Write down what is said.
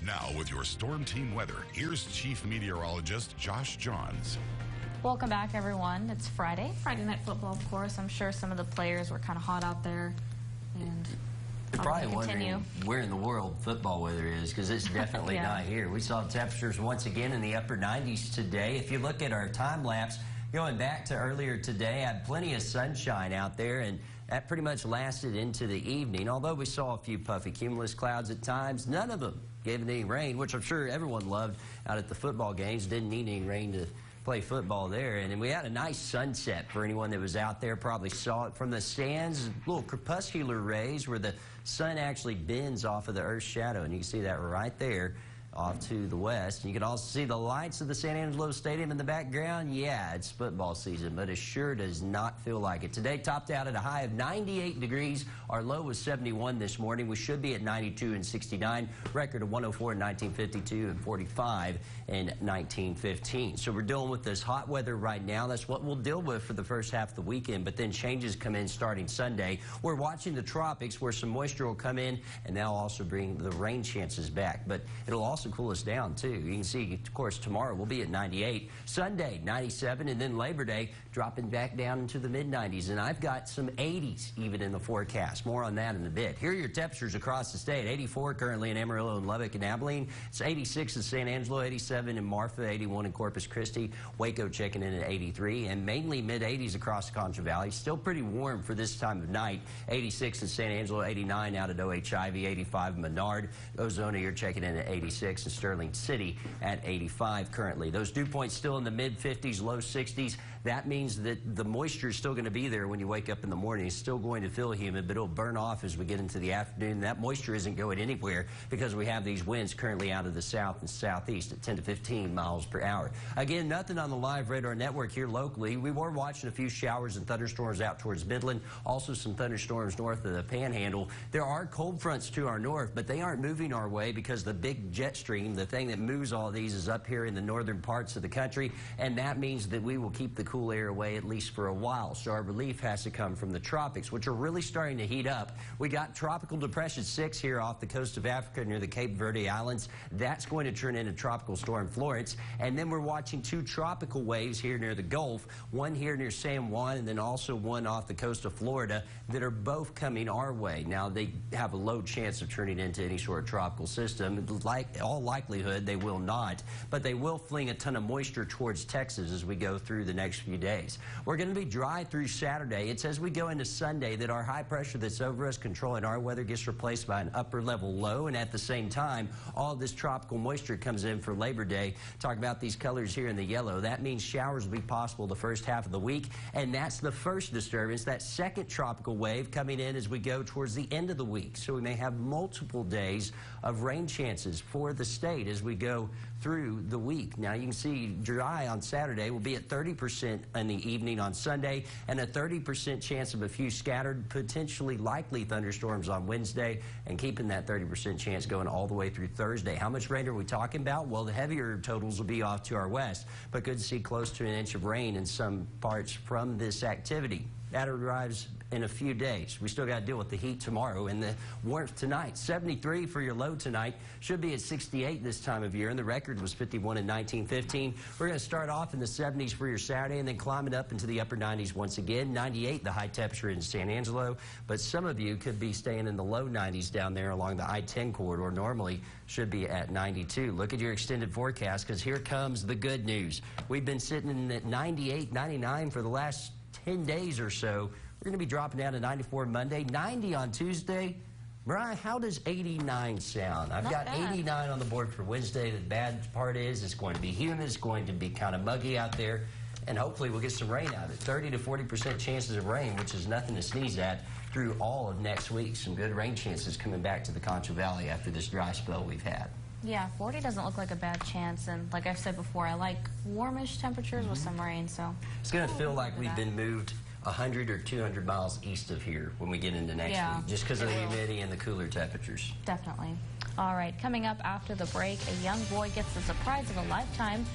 Now with your Storm Team weather, here's Chief Meteorologist Josh Johns. Welcome back, everyone. It's Friday Night Football, of course. I'm sure some of the players were kind of hot out there, and you're probably wondering where in the world football weather is, because it's definitely not here. We saw temperatures once again in the upper 90s today. If you look at our time lapse going back to earlier today, I had plenty of sunshine out there, and that pretty much lasted into the evening. Although we saw a few puffy cumulus clouds at times, none of them gave it any rain, which I'm sure everyone loved out at the football games. Didn't need any rain to play football there. And we had a nice sunset for anyone that was out there. Probably saw it from the stands. Little crepuscular rays where the sun actually bends off of the Earth's shadow. And you can see that right there off to the west. And you can also see the lights of the San Angelo Stadium in the background. Yeah, it's football season, but it sure does not feel like it. Today topped out at a high of 98 degrees. Our low was 71 this morning. We should be at 92 and 69. Record of 104 in 1952 and 45 in 1915. So we're dealing with this hot weather right now. That's what we'll deal with for the first half of the weekend, but then changes come in starting Sunday. We're watching the tropics where some moisture will come in, and they'll also bring the rain chances back. But it'll also cool us down too. You can see, of course, tomorrow we'll be at 98, Sunday 97, and then Labor Day dropping back down into the mid-90s. And I've got some 80s even in the forecast. More on that in a bit. Here are your temperatures across the state. 84 currently in Amarillo and Lubbock and Abilene. It's 86 in San Angelo, 87 in Marfa, 81 in Corpus Christi. Waco checking in at 83, and mainly mid-80s across the Concho Valley. Still pretty warm for this time of night. 86 in San Angelo, 89 out at OHIV, 85 in Menard. Ozona, you're checking in at 86. In Sterling City at 85 currently. Those dew points still in the mid-50s, low 60s. That means that the moisture is still going to be there when you wake up in the morning. It's still going to feel humid, but it'll burn off as we get into the afternoon. That moisture isn't going anywhere because we have these winds currently out of the south and southeast at 10 to 15 miles per hour. Again, nothing on the live radar network here locally. We were watching a few showers and thunderstorms out towards Midland. Also some thunderstorms north of the Panhandle. There are cold fronts to our north, but they aren't moving our way because the big jet stream, the thing that moves all these, is up here in the northern parts of the country, and that means that we will keep the cool air away at least for a while. So our relief has to come from the tropics, which are really starting to heat up. We got Tropical Depression 6 here off the coast of Africa near the Cape Verde Islands. That's going to turn into Tropical Storm Florence, and then we're watching two tropical waves here near the Gulf, one here near San Juan and then also one off the coast of Florida, that are both coming our way. Now, they have a low chance of turning into any sort of tropical system. Like all likelihood, they will not, but they will fling a ton of moisture towards Texas as we go through the next few days. We're going to be dry through Saturday. It's as we go into Sunday that our high pressure that's over us controlling our weather gets replaced by an upper level low, and at the same time, all this tropical moisture comes in for Labor Day. Talk about these colors here in the yellow. That means showers will be possible the first half of the week, and that's the first disturbance. That second tropical wave coming in as we go towards the end of the week. So we may have multiple days of rain chances for the state as we go through the week. Now, you can see dry on Saturday. Will be at 30% in the evening on Sunday, and a 30% chance of a few scattered, potentially likely thunderstorms on Wednesday, and keeping that 30% chance going all the way through Thursday. How much rain are we talking about? Well, the heavier totals will be off to our west, but could see close to an inch of rain in some parts from this activity. That arrives in a few days. We still got to deal with the heat tomorrow and the warmth tonight. 73 for your low tonight. Should be at 68 this time of year, and the record was 51 in 1915. We're going to start off in the 70s for your Saturday and then climbing up into the upper 90s once again. 98 the high temperature in San Angelo, but some of you could be staying in the low 90s down there along the I-10 corridor. Normally should be at 92. Look at your extended forecast, because here comes the good news. We've been sitting at 98, 99 for the last 10 days or so. We're going to be dropping down to 94 Monday, 90 on Tuesday. Mariah, how does 89 sound? I've got 89 on the board for Wednesday. The bad part is it's going to be humid. It's going to be kind of muggy out there, and hopefully we'll get some rain out of it. 30 to 40% chances of rain, which is nothing to sneeze at, through all of next week. Some good rain chances coming back to the Concho Valley after this dry spell we've had. Yeah, 40 doesn't look like a bad chance, and like I've said before, I like warmish temperatures with some rain, so it's going to feel like we've been moved 100 or 200 miles east of here when we get into next week, just because of the humidity and the cooler temperatures. Definitely. All right, coming up after the break, a young boy gets the surprise of a lifetime